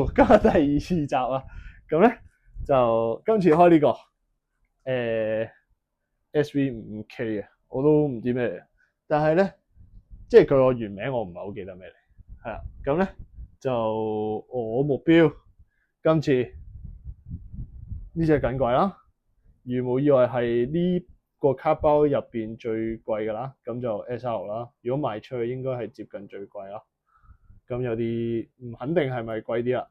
好，今日第2次集啊。咁咧就今次開呢、個SV55K 嘅，我都唔知咩嚟。但係咧，即係佢個原名我唔係好記得咩嚟。係啊，咁咧就我目標今次呢隻緊櫃啦，如無意外係呢個卡包入邊最貴㗎啦，咁就 SR 啦。如果賣出去應該係接近最貴啦。咁有啲唔肯定係咪貴啲啦，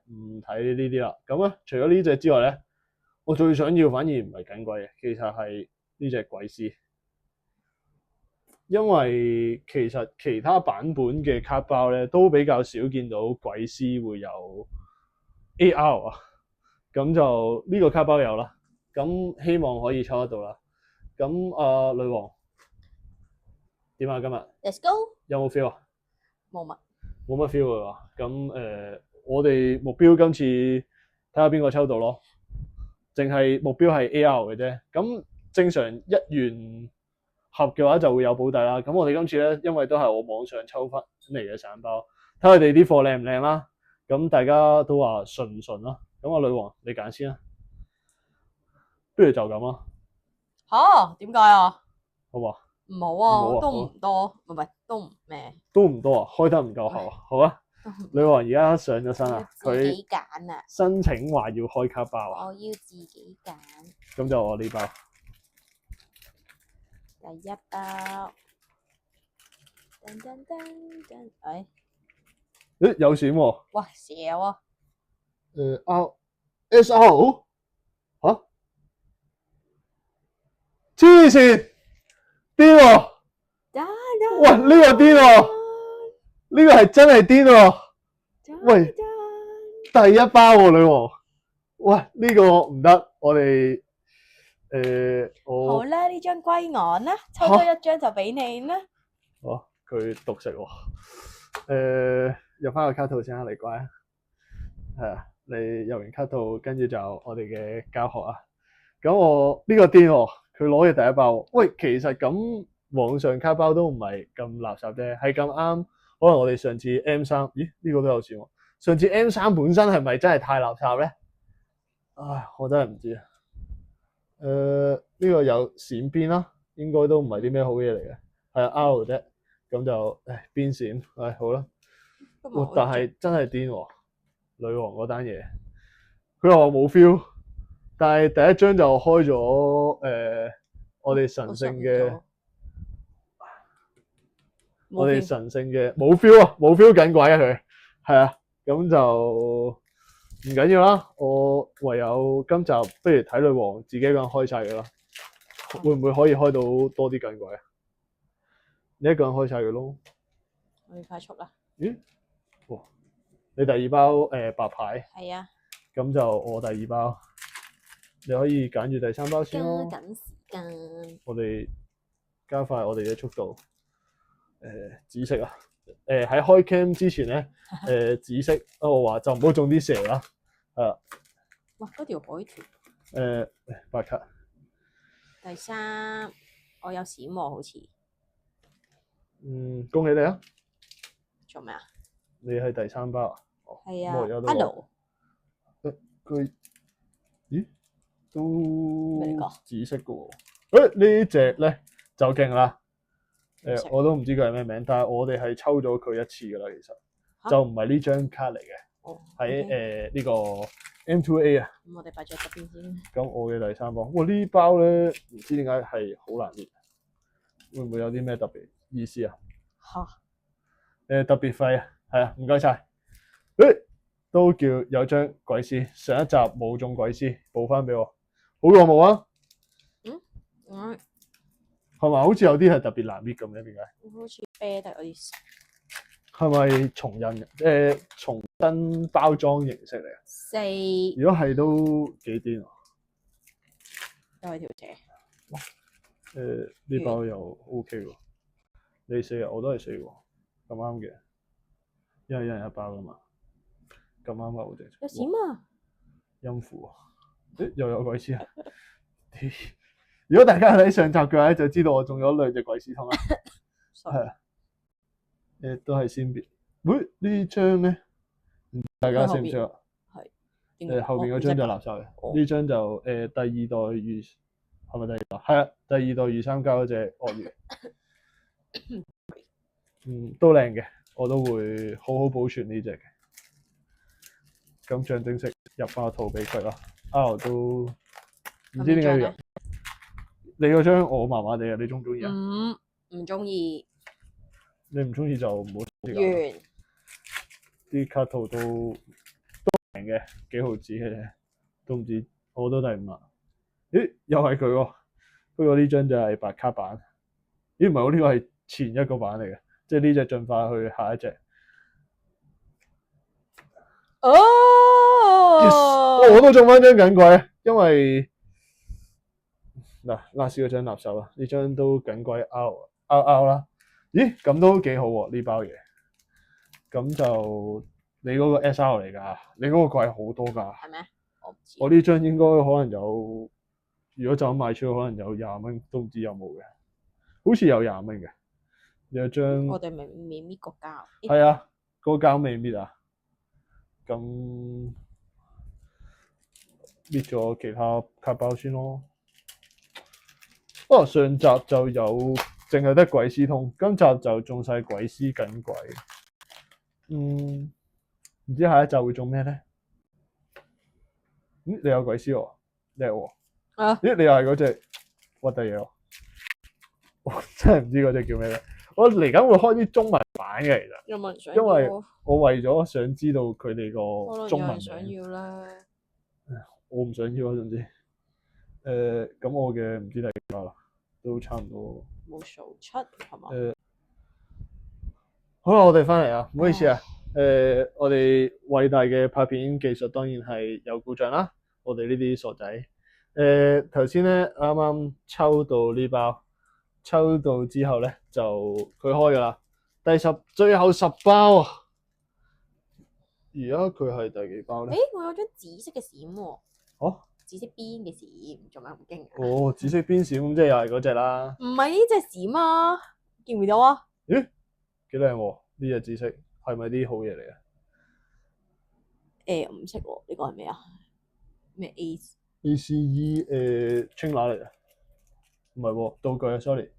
唔睇呢啲啦。咁啊，除咗呢隻之外咧，我最想要反而唔係緊貴嘅，其實係呢隻鬼師，因為其實其他版本嘅卡包咧都比較少見到鬼師會有 AR 啊，咁就呢個卡包有啦，咁希望可以抽得到啦。咁女王點啊？今日 Let's go。有冇 feel 啊？冇乜 feel 嘅話，咁我哋目標今次睇下邊個抽到咯，淨係目標係 AR 嘅啫。咁正常一元盒嘅話就會有保底啦。咁我哋今次咧，因為都係我網上抽翻嚟嘅散包，睇佢哋啲貨靚唔靚啦。咁大家都話順唔順啦。咁女王你揀先啦，不如就咁啦。嚇？點解啊？好嘛？唔好啊，都唔多，唔係都唔咩？都唔多啊，開得唔夠厚啊。好啊，女王而家上咗身啊，自己揀啊！申請話要開卡包啊。我要自己揀。咁就我呢包。第一包。噔噔噔噔，誒有閃喎！哇，少啊！SR 嚇？黐線癲喎！喂，呢個癲喎！呢個係真係癲喎！喂，第一包喎，女王。喂，呢個唔得，我哋好啦，呢張歸我啦，抽多一張就俾你啦。好，佢獨食喎。入翻個卡套先啊，你乖啊。係啊，你入完卡套，跟住就我哋嘅教學啊。咁我呢個癲喎，佢攞嘅第一包。喂，其實咁網上卡包都唔係咁垃圾啫，係咁啱。可能我哋上次 M3，咦呢個都有閃喎。上次 M3本身係咪真係太垃圾咧？唉，我真係唔知啊。呢個有閃邊啦，應該都唔係啲咩好嘢嚟嘅，係 R 啫。咁就邊閃，好啦。但係真係癲喎，女王嗰單嘢，佢話我冇 feel， 但係第一張就開咗我哋神聖嘅，我哋神聖嘅冇 feel 啊，冇 feel 緊鬼啊佢，係啊，咁就唔緊要啦。我唯有今集不如睇女王自己一個人開晒佢啦，會唔會可以開到多啲緊鬼啊？你一個人開晒佢咯，我要快速啦。咦？哇！你第二包白牌，係啊，咁就我第二包，你可以揀住第三包先咯。加緊時間，我哋加快我哋嘅速度。紫色啊，喺開 cam 之前咧，紫色，我話就唔好中啲蛇啦，哇，嗰條海豚。白卡。第三，我有閃喎，好似。恭喜你啊！做咩啊？你係第三包啊？係啊。Hello。佢，咦？都紫色嘅喎。呢隻咧就勁啦。我都唔知佢係咩名，但係我哋係抽咗佢一次㗎啦，其實就唔係呢張卡嚟嘅，喺呢個 M2A 啊。咁我哋擺咗喺邊先。咁我嘅第三包，哇！呢包咧唔知點解係好難搣，會唔會有啲咩特別意思啊？特別費啊，係啊，唔該晒。都叫有張鬼師，上一集冇中鬼師，補翻俾我，好過冇啊？係咪好似有啲係特別難搣咁嘅？點解？好似啤得嗰啲。係咪重印重新包裝形式嚟啊？4。如果係都幾癲啊！又係條蛇。呢包又 OK 喎。你4啊，我都係4喎，咁啱嘅，因為一人一包㗎嘛，咁啱啊！我哋有閃啊！陰符啊！又有鬼師啊！如果大家睇上集嘅話，就知道我中咗2隻鬼師通啦。係啊，都係先別。呢張咧唔大家識唔識啊？係後邊嗰張就垃圾嘅，呢張就第二代御係咪第二代？係啊，第二代御三家嗰隻鱷魚，都靚嘅，我都會好好保存呢隻嘅。咁象徵式入翻個圖俾佢啦。R 都唔知點解要入。你嗰張我麻麻地啊，你中唔中意啊？唔中意。你唔中意就唔好完。啲卡圖都平嘅，幾毫子嘅啫，都唔知我都第5啦。咦，又係佢喎，不過呢張就係白卡版。咦，唔係喎，呢個係前一個版嚟嘅，即係呢隻進化去下一隻。哦、yes! 我都中翻張緊鬼，因為嗱，last 嗰張垃圾啦，呢張都緊鬼 R 啦。咦，咁都幾好喎呢包嘢。咁就你嗰個 SR 嚟㗎，你嗰個貴好多㗎。係咩？我唔知。我呢張應該可能有，如果就咁賣出去，可能有20蚊，都唔知有冇嘅。好似有20蚊嘅。有張。我哋未搣個膠。係啊，嗰個膠未搣啊。咁搣咗其他卡包先咯。上集就有淨係得鬼師通，今集就中晒鬼師緊鬼。唔知下一集會中咩咧？你有鬼師喎，叻喎。咦，你又係嗰隻核突嘢喎？我真係唔知嗰隻叫咩咧。我嚟緊會開啲中文版嘅，其實。有冇人想要？因為我為咗想知道佢哋個中文名。想要啦。我唔想要啊，總之。咁我嘅唔知第幾包啦，都差唔多。冇數出係嘛？好啦，我哋翻嚟啊，唔好意思啊。我哋偉大嘅拍片技術當然係有故障啦。我哋呢啲傻仔。頭先咧啱啱抽到呢包，抽到之後咧就佢開㗎啦。最後10包啊！而家佢係第幾包咧？我有張紫色嘅閃喎。哦。紫色邊嘅閃，做咩咁驚？哦，紫色邊閃咁即係又係嗰隻啦。唔係呢隻閃啊，見唔見到啊？咦，幾靚喎！呢隻紫色係咪啲好嘢嚟啊？唔識喎，呢個係咩啊？咩 ACE 清拿嚟啊？唔係喎，道具啊 ，sorry。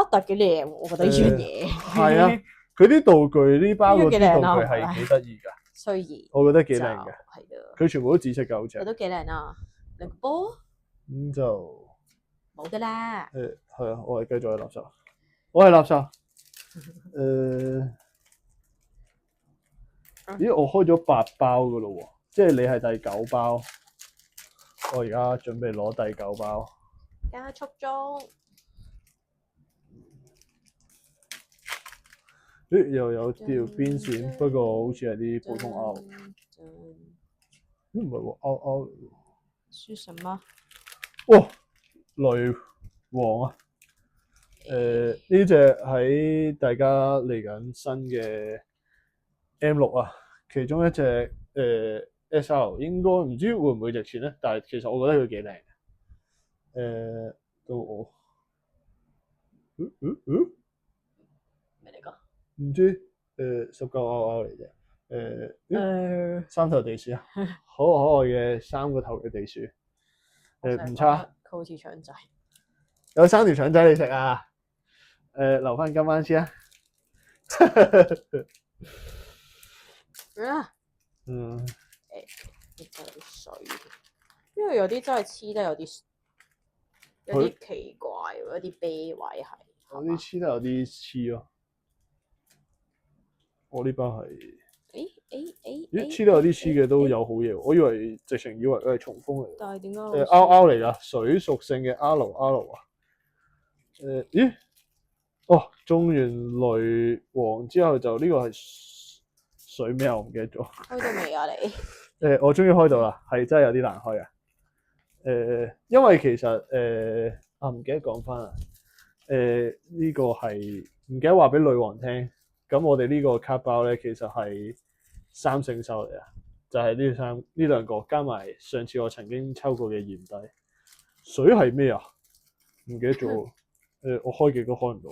但係幾靚喎，我覺得呢樣嘢。係啊，佢啲道具呢包嗰啲道具係幾得意㗎。雖然我覺得幾靚嘅。係啊。佢全部都紫色㗎，好似。都幾靚啊！兩個波。咁就冇得啦。係啊，我係繼續係垃圾。我係垃圾。咦，我開咗8包㗎咯喎，即係你係第9包。我而家準備攞第9包。加速中。咦，又有條邊線，不過好似係啲普通 R。唔係喎，R 嚟喎。是什麼？哇，雷王啊！呢隻喺大家嚟緊新嘅 M6啊，其中一隻SR 應該唔知會唔會值錢咧，但係其實我覺得佢幾靚。到我。咩嚟㗎？唔知19 RR 嚟啫。3頭地鼠啊，好可愛嘅3個頭嘅地鼠。唔差。佢好似腸仔。有3條腸仔你食啊？留翻今晚先啊。呢個有啲水，因為有啲真係黐得有啲奇怪喎，有啲啤位係。有啲黐得有啲黐咯。我呢包係。黐得有啲黐嘅都有好嘢喎，我以為直情以為佢係重豐嚟。但係點解？R 嚟㗎，水屬性嘅 R 啊。咦？哦，中完雷王之後就呢個係水咩？我唔記得咗。開到未啊你？我終於開到啦，係真係有啲難開啊。因為其實唔記得講翻啊。呢個係唔記得話俾女王聽。咁我哋呢個卡包咧，其實係3聖獸嚟啊，就係呢兩個加埋上次我曾經抽過嘅炎帝。水係咩啊？唔記得咗。我開極都開唔到。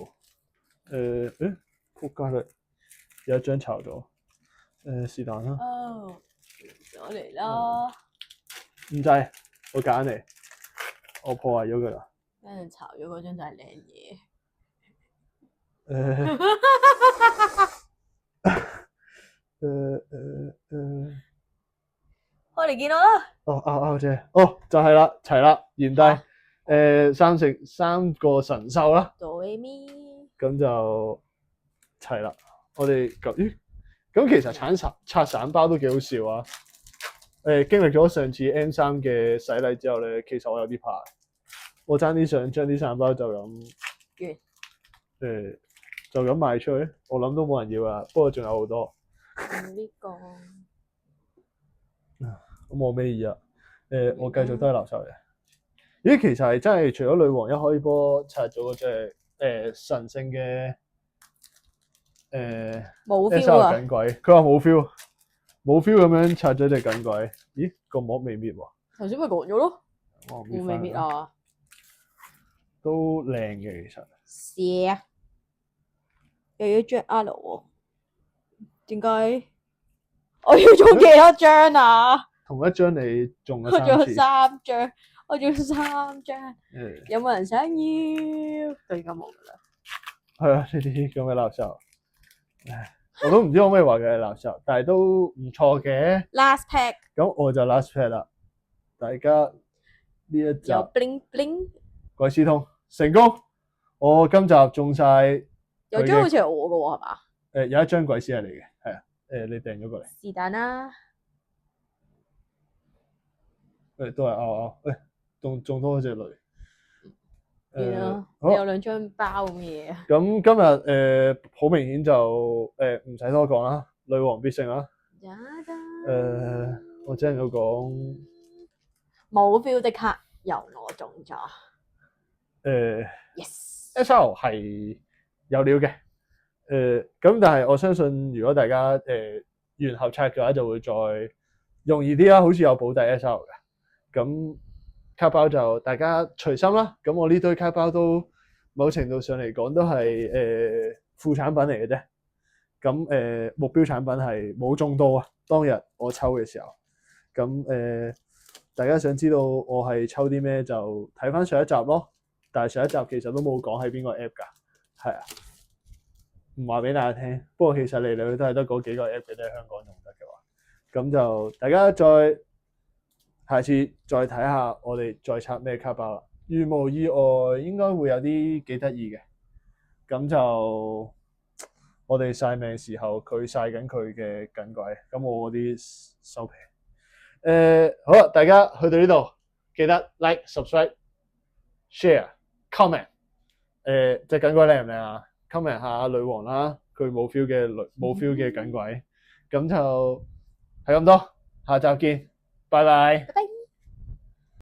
仆街啦！有一張炒咗。是但啦，哦，我嚟啦，唔制，我揀你，我破壞咗佢啦。俾人炒咗嗰張就係靚嘢。我嚟見我啦。哦姐，就係啦，齊啦，賢低，三個神獸啦，哆唻咪，咁就齊啦。我哋咁其實拆散包都幾好笑啊！經歷咗上次 M3嘅洗禮之後咧，其實我有啲怕，我爭啲想將啲散包就咁就咁賣出去，我諗都冇人要啦。不過仲有好多。呢個咁我咩意啊？我繼續都係垃圾嘅。咦，其實係真係除咗女王一開波拆咗嗰隻神聖嘅冇 feel SR 啊！緊鬼，佢話冇 feel 咁樣拆咗隻緊鬼。咦，個膜未滅喎？頭先咪講咗咯，我會未滅啊？都靚嘅其實。蛇啊！又要張 R 喎？點解？我要中幾多張啊？同一張你中咗我中3次。3張，我中3張。誒，有冇人想要？到而家冇噶啦。係啊，呢啲咁嘅垃圾，唉，我都唔知可唔可以話佢係垃圾，但係都唔錯嘅。 Last pack 咁我就 last pack 啦。大家呢一集有 bling bling，鬼師通成功，我今集中晒。有張好似係我嘅喎，係嘛？有一張鬼師係你嘅，係啊。你訂咗過嚟。是但啦。都係中多隻雷。你有2張包咁嘅嘢。咁今日好明顯就唔使多講啦，女王必勝啦。我只能夠講冇 feel 的卡由我中咗。Yes。 SR 係有料嘅。咁但係我相信如果大家完合拆嘅話，就會再容易啲啦，好似有保底 SR 嘅。咁卡包就大家隨心啦。咁我呢堆卡包都某程度上嚟講都係副產品嚟嘅啫。咁目標產品係冇中到啊！當日我抽嘅時候，咁大家想知道我係抽啲咩就睇翻上一集咯。但係上一集其實都冇講喺邊個 app 㗎，係啊，唔話俾大家聽。不過其實嚟嚟去都係得嗰幾個 app 嘅，都喺香港用得嘅話，咁就大家下次再睇下我哋再拆咩卡包啦。如無意外應該會有啲幾得意嘅。咁就我哋曬命時候，佢曬緊佢嘅緊鬼，咁我嗰啲收皮。好啦，大家去到呢度記得 like、subscribe、share、comment。隻緊鬼靚唔靚啊？comment 下女王啦，佢冇 feel 嘅緊鬼。咁就係咁多，下集見，拜拜。拜拜。